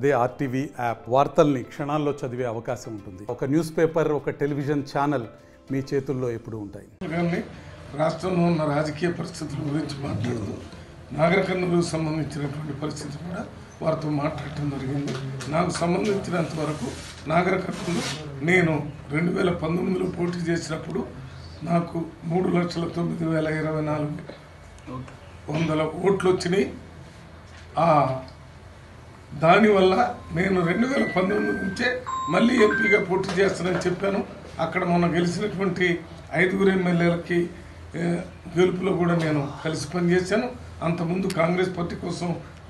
అదే RTV app వార్తల్ని క్షణాల్లో చదివే అవకాశం ఉంటుంది. ఒక న్యూస్ పేపర్, ఒక టెలివిజన్ ఛానల్ మీ చేతుల్లో ఎప్పుడూ ఉంటాయి. రాష్ట్రంలో ఉన్న రాజకీయ పరిస్థితుల గురించి మాట్లాడుతూ నాగర్ కర్నూలుకు సంబంధించినటువంటి పరిస్థితి కూడా వారితో మాట్లాడటం జరిగింది. నాకు సంబంధించినంత వరకు నాగర్ కర్నూలు నేను 2019లో పోటీ చేసినప్పుడు నాకు 3,09,024 ఓట్లు వచ్చినాయి. దానివల్ల నేను 2019 నుంచే మళ్ళీ ఎంపీగా పోటీ చేస్తానని చెప్పాను. అక్కడ మొన్న గెలిచినటువంటి 5 ఎమ్మెల్యేలకి గెలుపులో కూడా నేను కలిసి పనిచేశాను. అంతకుముందు కాంగ్రెస్ పార్టీ కోసం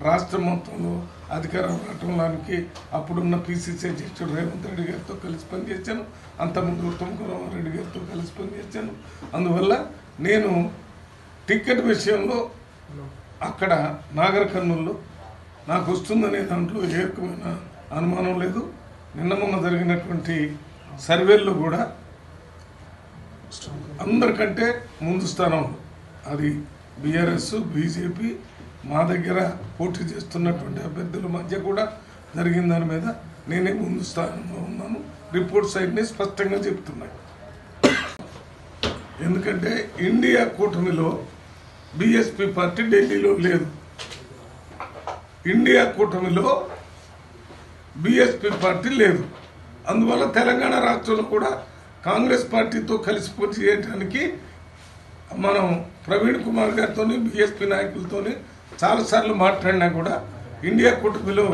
రాష్ట్రం మొత్తంలో అధికారం రావడానికి అప్పుడున్న పిసిసి అధ్యక్షుడు రేవంత్ రెడ్డి గారితో కలిసి పనిచేశాను. అంతకుముందు ఉత్తమ్ కుమార్ రెడ్డి గారితో కలిసి పనిచేశాను. అందువల్ల నేను టికెట్ విషయంలో అక్కడ నాగర్ కర్నూలులో నాకు వస్తుందనే దాంట్లో ఏ రకమైన అనుమానం లేదు. నిన్న మొన్న జరిగినటువంటి సర్వేల్లో కూడా అందరికంటే ముందు స్థానం అది బీఆర్ఎస్, బీజేపీ, మా దగ్గర పోటీ చేస్తున్నటువంటి అభ్యర్థుల మధ్య కూడా జరిగిన దాని మీద నేనే ముందు స్థానంలో ఉన్నాను. రిపోర్ట్స్ అన్ని స్పష్టంగా చెప్తున్నాయి. ఎందుకంటే ఇండియా కూటమిలో బీఎస్పీ పార్టీ ఢిల్లీలో లేదు. ఇండియా కూటమిలో బీఎస్పీ పార్టీ లేదు. అందువల్ల తెలంగాణ రాష్ట్రంలో కూడా కాంగ్రెస్ పార్టీతో కలిసి పోటీ చేయడానికి మనం ప్రవీణ్ కుమార్ గారితో బీఎస్పీ నాయకులతో చాలాసార్లు మాట్లాడినా కూడా ఇండియా కూటమిలో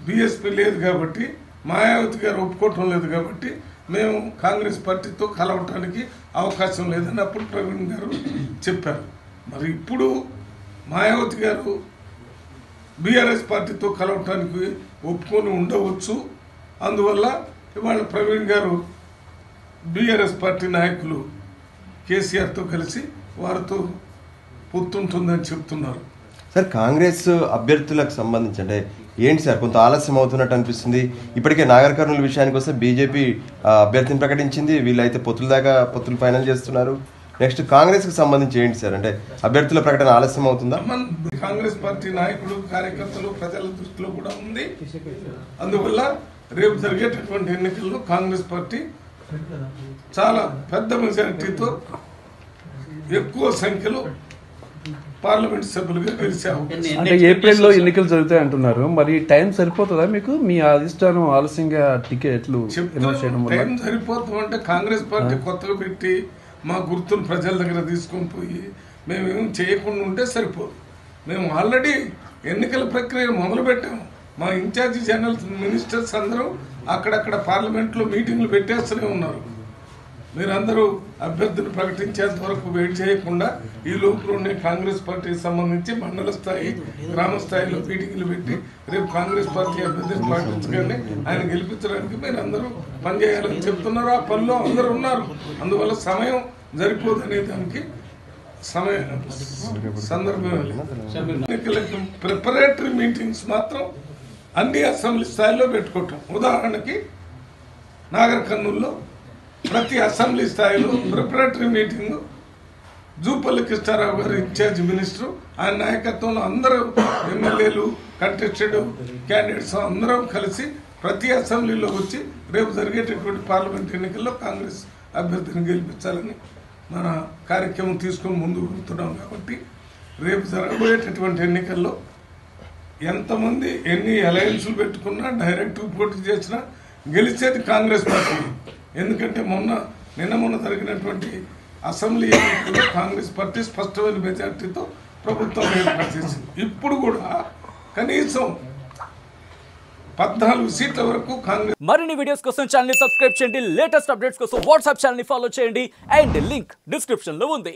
బీఎస్పీ లేదు కాబట్టి, మాయావతి గారు ఒప్పుకోవటం లేదు కాబట్టి మేము కాంగ్రెస్ పార్టీతో కలవటానికి అవకాశం లేదని అప్పుడు ప్రవీణ్ గారు చెప్పారు. మరి ఇప్పుడు మాయావతి గారు బీఆర్ఎస్ పార్టీతో కలవటానికి ఒప్పుకొని ఉండవచ్చు. అందువల్ల ఇవాళ ప్రవీణ్ గారు బీఆర్ఎస్ పార్టీ నాయకులు కేసీఆర్తో కలిసి వారితో పొత్తుంటుందని చెప్తున్నారు. సార్, కాంగ్రెస్ అభ్యర్థులకు సంబంధించి అంటే ఏంటి సార్, కొంత ఆలస్యం అవుతున్నట్టు అనిపిస్తుంది. ఇప్పటికే నాగర్ కర్నూలు విషయానికి వస్తే బీజేపీ అభ్యర్థిని ప్రకటించింది, వీళ్ళైతే పొత్తులు ఫైనల్ చేస్తున్నారు. నెక్స్ట్ కాంగ్రెస్కి సంబంధించి ఏంటి సార్, అంటే అభ్యర్థుల ప్రకటన ఆలస్యం అవుతుందా? కాంగ్రెస్ పార్టీ నాయకులు, కార్యకర్తలు, ప్రజల దృష్టిలో కూడా ఉంది. అందువల్ల రేపు జరిగేటటువంటి ఎన్నికల్లో కాంగ్రెస్ పార్టీ చాలా పెద్ద మెజారిటీతో ఎక్కువ సంఖ్యలో పార్లమెంట్ సభ్యులుగా గెలిచాము. అంటే ఏప్రిల్లో ఎన్నికలు జరుగుతాయి అంటున్నారు. మరి టైం సరిపోతుందా మీకు? మీ అధిష్టానం ఆలస్యంగా టికెట్లు టైం సరిపోతుందంటే కాంగ్రెస్ పార్టీ కొత్తగా పెట్టి మా గుర్తును ప్రజల దగ్గర తీసుకొని పోయి మేమేం చేయకుండా ఉంటే సరిపోదు. మేము ఆల్రెడీ ఎన్నికల ప్రక్రియ మొదలు పెట్టాము. మా ఇన్ఛార్జి జనరల్ మినిస్టర్స్ అందరూ అక్కడక్కడ పార్లమెంట్లో మీటింగ్లు పెట్టేస్తూనే ఉన్నారు. మీరందరూ అభ్యర్థులు ప్రకటించేంత వరకు వెయిట్ చేయకుండా ఈ లోపలనే కాంగ్రెస్ పార్టీకి సంబంధించి మండల స్థాయి, గ్రామ స్థాయిలో మీటింగ్లు పెట్టి రేపు కాంగ్రెస్ పార్టీ అభ్యర్థిని ప్రకటించగానే ఆయన గెలిపించడానికి మీరు అందరూ పనిచేయాలని చెప్తున్నారు. ఆ పనిలో అందరూ ఉన్నారు. అందువల్ల సమయం సరిపోదు అనే దానికి సందర్భం ప్రిపరేటరీ మీటింగ్స్ మాత్రం అన్ని అసెంబ్లీ స్థాయిలో పెట్టుకోవటం. ఉదాహరణకి నాగర్ కర్నూలులో ప్రతి అసెంబ్లీ స్థాయిలో ప్రిపరేటరీ మీటింగ్ జూపల్లి కృష్ణారావు గారు ఇన్ఛార్జ్ మినిస్టర్, ఆయన నాయకత్వంలో అందరూ ఎమ్మెల్యేలు, కంటెస్టెడ్ క్యాండిడేట్స్ అందరం కలిసి ప్రతి అసెంబ్లీలో వచ్చి రేపు జరిగేటటువంటి పార్లమెంట్ ఎన్నికల్లో కాంగ్రెస్ అభ్యర్థిని గెలిపించాలని మన కార్యక్రమం తీసుకొని ముందుకు వెళ్తున్నాం. కాబట్టి రేపు జరగబోయేటటువంటి ఎన్నికల్లో ఎంతమంది ఎన్ని అలయన్సులు పెట్టుకున్నా, డైరెక్ట్ పోటీ చేసినా గెలిచేది కాంగ్రెస్ పార్టీ. ఎందుకంటే నిన్న మొన్న జరిగినటువంటి అసెంబ్లీ ఎన్నికల్లో కాంగ్రెస్ పార్టీ స్పష్టమైన మెజార్టీతో ప్రభుత్వం ఏర్పాటు చేసింది. ఇప్పుడు కూడా కనీసం 14 సీట్ల వరకు కాంగ్రెస్. మరిన్ని వీడియోస్ కోసం ఛానల్ ని సబ్స్క్రైబ్ చేయండి. లేటెస్ట్ అప్డేట్స్ కోసం వాట్సాప్ ఛానల్ ని ఫాలో చేయండి. అండ్ లింక్ డిస్క్రిప్షన్ లో ఉంది.